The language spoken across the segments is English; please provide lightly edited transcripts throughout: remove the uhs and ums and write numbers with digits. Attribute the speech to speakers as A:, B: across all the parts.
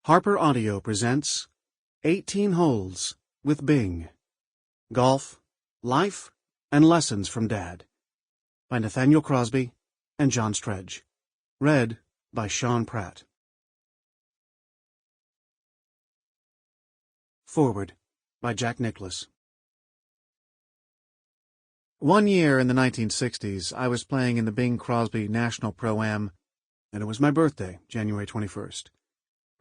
A: Harper Audio presents 18 Holes with Bing. Golf, Life, and Lessons from Dad by Nathaniel Crosby and John Strege. Read by Pratt. Forward by Jack Nicholas. One year in the 1960s, I was playing in the Bing Crosby National Pro-Am, and it was my birthday, January 21st.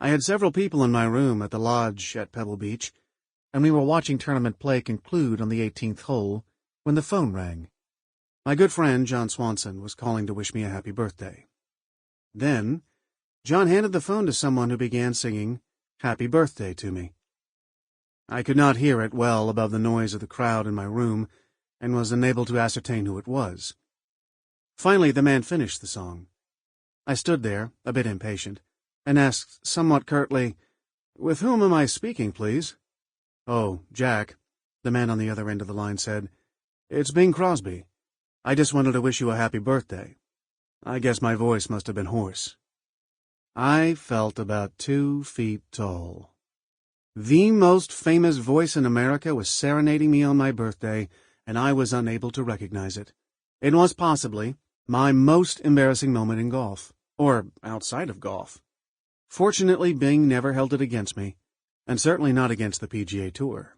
A: I had several people in my room at the lodge at Pebble Beach, and we were watching tournament play conclude on the 18th hole when the phone rang. My good friend, John Swanson, was calling to wish me a happy birthday. Then, John handed the phone to someone who began singing Happy Birthday to me. I could not hear it well above the noise of the crowd in my room, and was unable to ascertain who it was. Finally, the man finished the song. I stood there, a bit impatient, and asked somewhat curtly, "With whom am I speaking, please?" "Oh, Jack," the man on the other end of the line said. "It's Bing Crosby. I just wanted to wish you a happy birthday." I guess my voice must have been hoarse. I felt about 2 feet tall. The most famous voice in America was serenading me on my birthday, and I was unable to recognize it. It was possibly my most embarrassing moment in golf, or outside of golf. Fortunately, Bing never held it against me, and certainly not against the PGA Tour.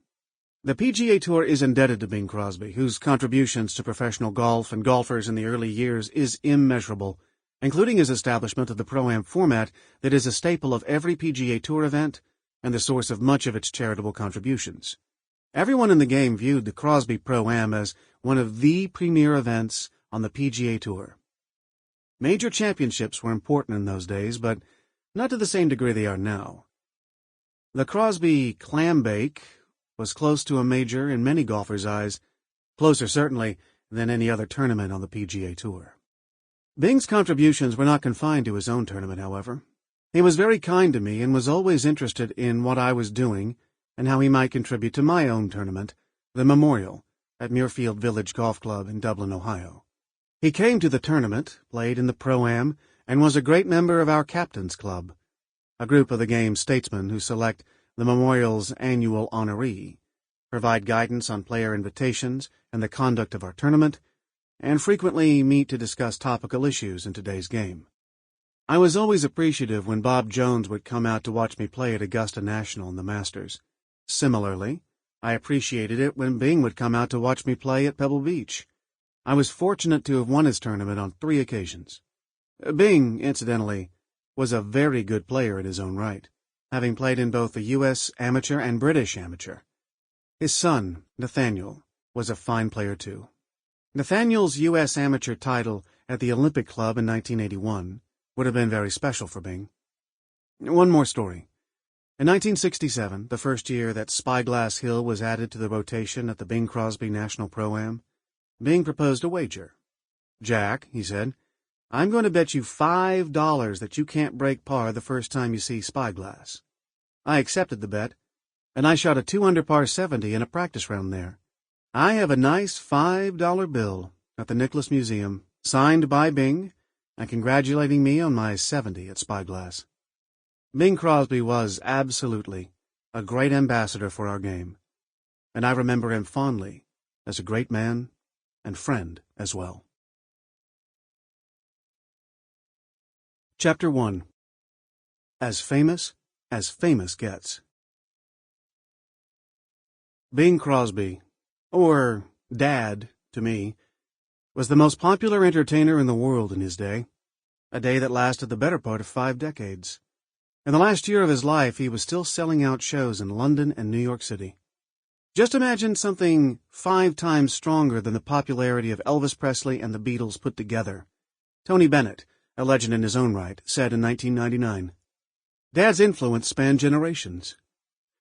A: The PGA Tour is indebted to Bing Crosby, whose contributions to professional golf and golfers in the early years is immeasurable, including his establishment of the Pro-Am format that is a staple of every PGA Tour event and the source of much of its charitable contributions. Everyone in the game viewed the Crosby Pro-Am as one of the premier events on the PGA Tour. Major championships were important in those days, but not to the same degree they are now. The Crosby Clambake was close to a major in many golfers' eyes, closer certainly than any other tournament on the PGA Tour. Bing's contributions were not confined to his own tournament, however. He was very kind to me and was always interested in what I was doing and how he might contribute to my own tournament, the Memorial, at Muirfield Village Golf Club in Dublin, Ohio. He came to the tournament, played in the Pro-Am, and was a great member of our Captain's Club, a group of the game's statesmen who select the Memorial's annual honoree, provide guidance on player invitations and the conduct of our tournament, and frequently meet to discuss topical issues in today's game. I was always appreciative when Bob Jones would come out to watch me play at Augusta National and the Masters. Similarly, I appreciated it when Bing would come out to watch me play at Pebble Beach. I was fortunate to have won his tournament on 3 occasions. Bing, incidentally, was a very good player in his own right, having played in both the U.S. Amateur and British Amateur. His son, Nathaniel, was a fine player too. Nathaniel's U.S. Amateur title at the Olympic Club in 1981 would have been very special for Bing. One more story. In 1967, the first year that Spyglass Hill was added to the rotation at the Bing Crosby National Pro-Am, Bing proposed a wager. "Jack," he said, "I'm going to bet you $5 that you can't break par the first time you see Spyglass." I accepted the bet, and I shot a 2-under par 70 in a practice round there. I have a nice $5 bill at the Nicholas Museum, signed by Bing, and congratulating me on my 70 at Spyglass. Bing Crosby was absolutely a great ambassador for our game, and I remember him fondly as a great man and friend as well. Chapter 1. As famous gets. Bing Crosby, or Dad to me, was the most popular entertainer in the world in his day, a day that lasted the better part of 5 decades. In the last year of his life, he was still selling out shows in London and New York City. Just imagine something 5 times stronger than the popularity of Elvis Presley and the Beatles put together. Tony Bennett, a legend in his own right, said in 1999, "Dad's influence spanned generations.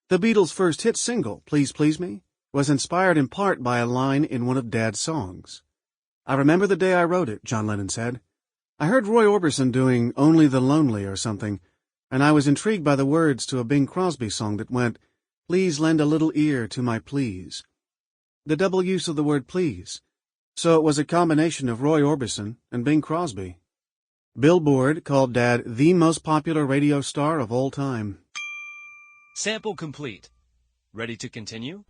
A: The Beatles' first hit single, Please Please Me, was inspired in part by a line in one of Dad's songs. I remember the day I wrote it," John Lennon said. "I heard Roy Orbison doing Only the Lonely or something, and I was intrigued by the words to a Bing Crosby song that went, 'Please lend a little ear to my pleas.' The double use of the word please. So it was a combination of Roy Orbison and Bing Crosby." Billboard called Dad the most popular radio star of all time.
B: Sample complete. Ready to continue?